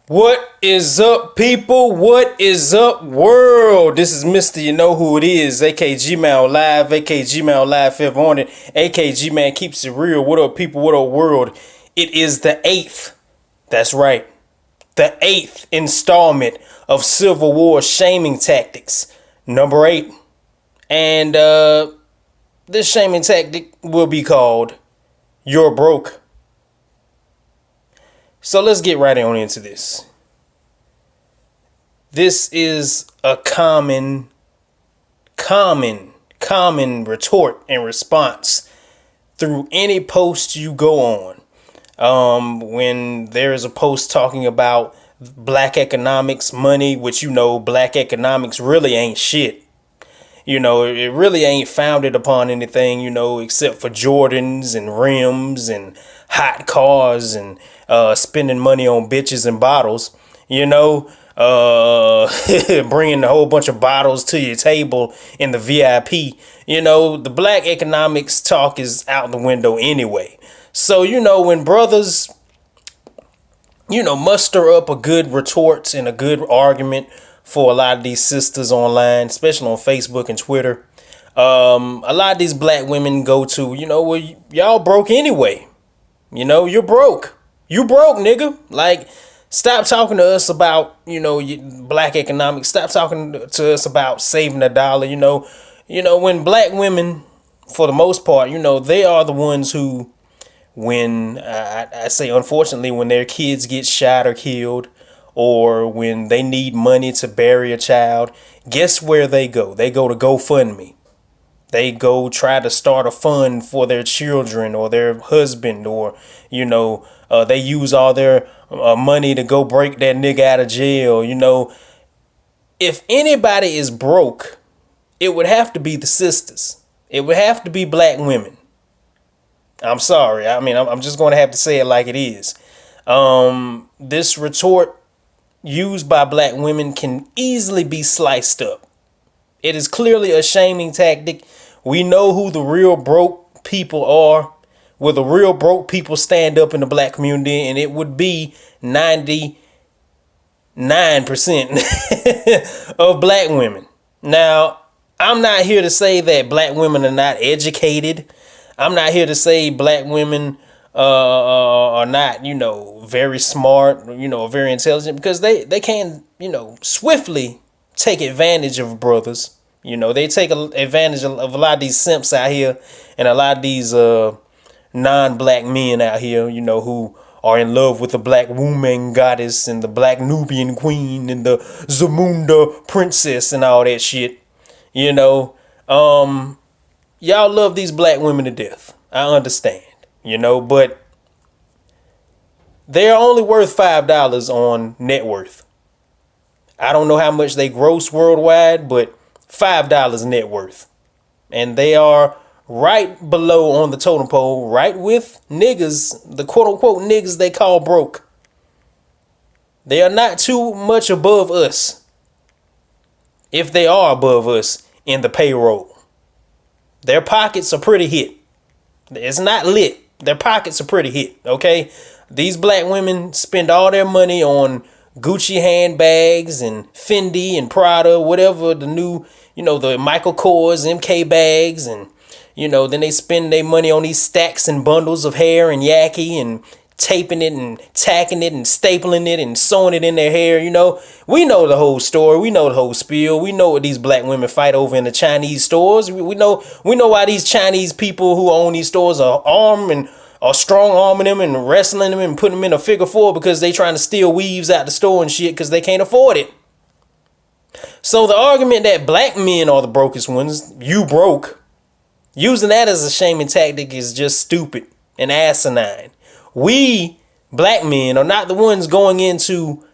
What is up, people? What is up, world? This is Mr. You Know Who It Is, aka Gmail Live, aka Gmail Live Fifth on it, aka G Man Keeps It Real. What up, people? What up, world? It is the 8th. That's right. The 8th installment of Civil War Shaming Tactics, number 8. And this shaming tactic will be called You're Broke. So let's get right on into this. This is a common retort and response through any post you go on. When there is a post talking about black economics, money, which black economics really ain't shit. It really ain't founded upon anything, except for Jordans and rims and hot cars and spending money on bitches and bottles, bringing a whole bunch of bottles to your table in the VIP. The black economics talk is out the window anyway. So, when brothers, muster up a good retort and a good argument for a lot of these sisters online, especially on Facebook and Twitter. A lot of these black women go to, well, y'all broke anyway. You're broke. You broke, nigga. Like, stop talking to us about, black economics. Stop talking to us about saving a dollar. When black women, for the most part, they are the ones who, when I say unfortunately, when their kids get shot or killed, or when they need money to bury a child, guess where they go? They go to GoFundMe. They go try to start a fund for their children or their husband, or, they use all their money to go break that nigga out of jail. If anybody is broke, it would have to be the sisters. It would have to be black women. I'm sorry. I'm just going to have to say it like it is. This retort used by black women can easily be sliced up. It is clearly a shaming tactic. We know who the real broke people are, where the real broke people stand up in the black community, and it would be 99% of black women. Now, I'm not here to say that black women are not educated. I'm not here to say black women are not, very smart, very intelligent, because they can, swiftly take advantage of brothers. They take advantage of a lot of these simps out here, and a lot of these non-black men out here, who are in love with the black woman goddess and the black Nubian queen and the Zamunda princess and all that shit. Y'all love these black women to death. I understand. But they're only worth $5 on net worth. I don't know how much they gross worldwide, but $5 net worth. And they are right below on the totem pole, right with niggas, the quote unquote niggas they call broke. They are not too much above us, if they are above us in the payroll. Their pockets are pretty hit. It's not lit. Their pockets are pretty hit, okay? These black women spend all their money on Gucci handbags and Fendi and Prada, whatever the new, the Michael Kors, MK bags, and, then they spend their money on these stacks and bundles of hair and yaki and taping it and tacking it and stapling it and sewing it in their hair. We know the whole story. We know the whole spiel. We know what these black women fight over in the Chinese stores. We know why these Chinese people who own these stores are armed and are strong arming them and wrestling them and putting them in a figure four, because they trying to steal weaves out the store and shit because they can't afford it. So the argument that black men are the brokest ones, you broke, using that as a shaming tactic is just stupid and asinine. We, black men, are not the ones going into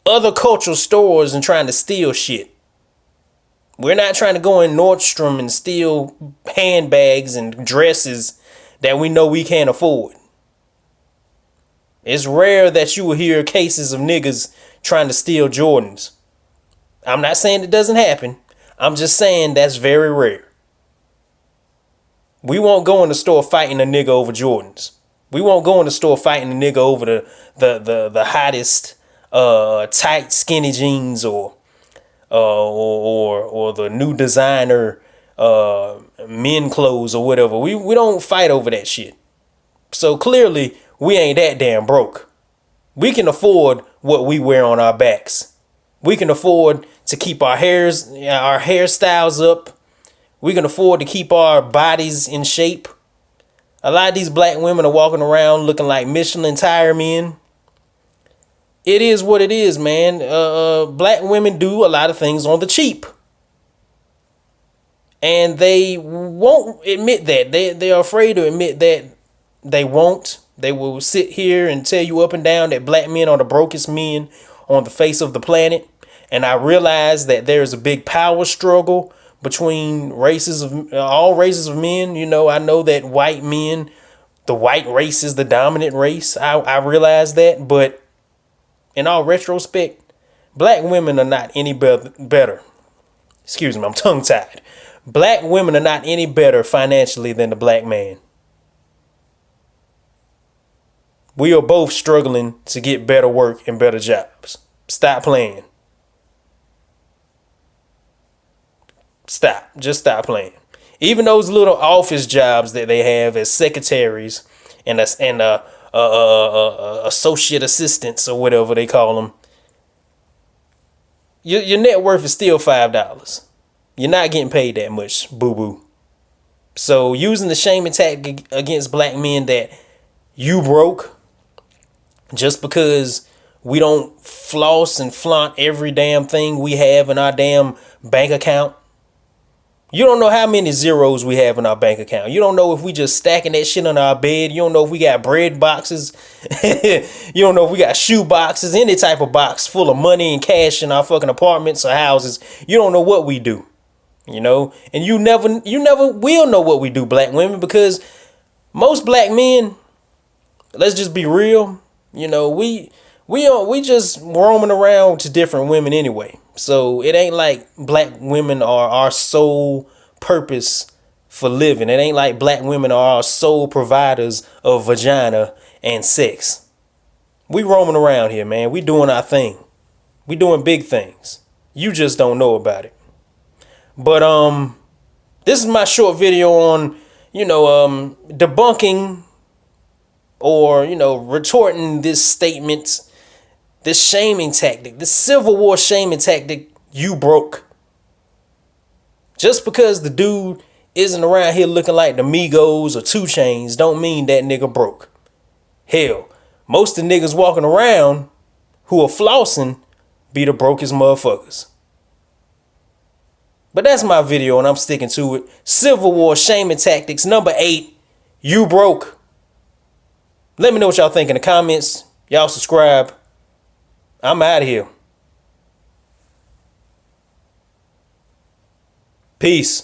other cultural stores and trying to steal shit. We're not trying to go in Nordstrom and steal handbags and dresses that we know we can't afford. It's rare that you will hear cases of niggas trying to steal Jordans. I'm not saying it doesn't happen. I'm just saying that's very rare. We won't go in the store fighting a nigga over Jordans. We won't go in the store fighting a nigga over the hottest tight skinny jeans or the new designer men clothes or whatever. We don't fight over that shit. So clearly we ain't that damn broke. We can afford what we wear on our backs. We can afford to keep our hairstyles up. We can afford to keep our bodies in shape. A lot of these black women are walking around looking like Michelin tire men. It is what it is, man. Black women do a lot of things on the cheap. And they won't admit that. They are afraid to admit that they won't. They will sit here and tell you up and down that black men are the brokest men on the face of the planet. And I realize that there is a big power struggle between all races of men. You know, I know that white men, the white race is the dominant race. I realize that. But in all retrospect, black women are not any better. Excuse me, I'm tongue tied. Black women are not any better financially than the black man. We are both struggling to get better work and better jobs. Stop playing. Stop. Just stop playing. Even those little office jobs that they have as secretaries and associate assistants or whatever they call them, your net worth is still $5. You're not getting paid that much, boo-boo. So using the shaming tactic against black men that you broke just because we don't floss and flaunt every damn thing we have in our damn bank account. You don't know how many zeros we have in our bank account. You don't know if we just stacking that shit on our bed. You don't know if we got bread boxes. You don't know if we got shoe boxes, any type of box full of money and cash in our fucking apartments or houses. You don't know what we do, you know, and you never will know what we do, black women, because most black men, let's just be real, you know, we just roaming around to different women anyway. So it ain't like black women are our sole purpose for living. It ain't like black women are our sole providers of vagina and sex. We roaming around here, man. We doing our thing. We doing big things. You just don't know about it. But this is my short video on, you know, debunking or, you know, retorting this statement, this shaming tactic, this Civil War shaming tactic, you broke. Just because the dude isn't around here looking like the Migos or 2 Chainz don't mean that nigga broke. Hell, most of the niggas walking around who are flossing be the brokest motherfuckers. But that's my video and I'm sticking to it. Civil War shaming tactics number 8, you broke. Let me know what y'all think in the comments. Y'all subscribe. I'm out of here. Peace.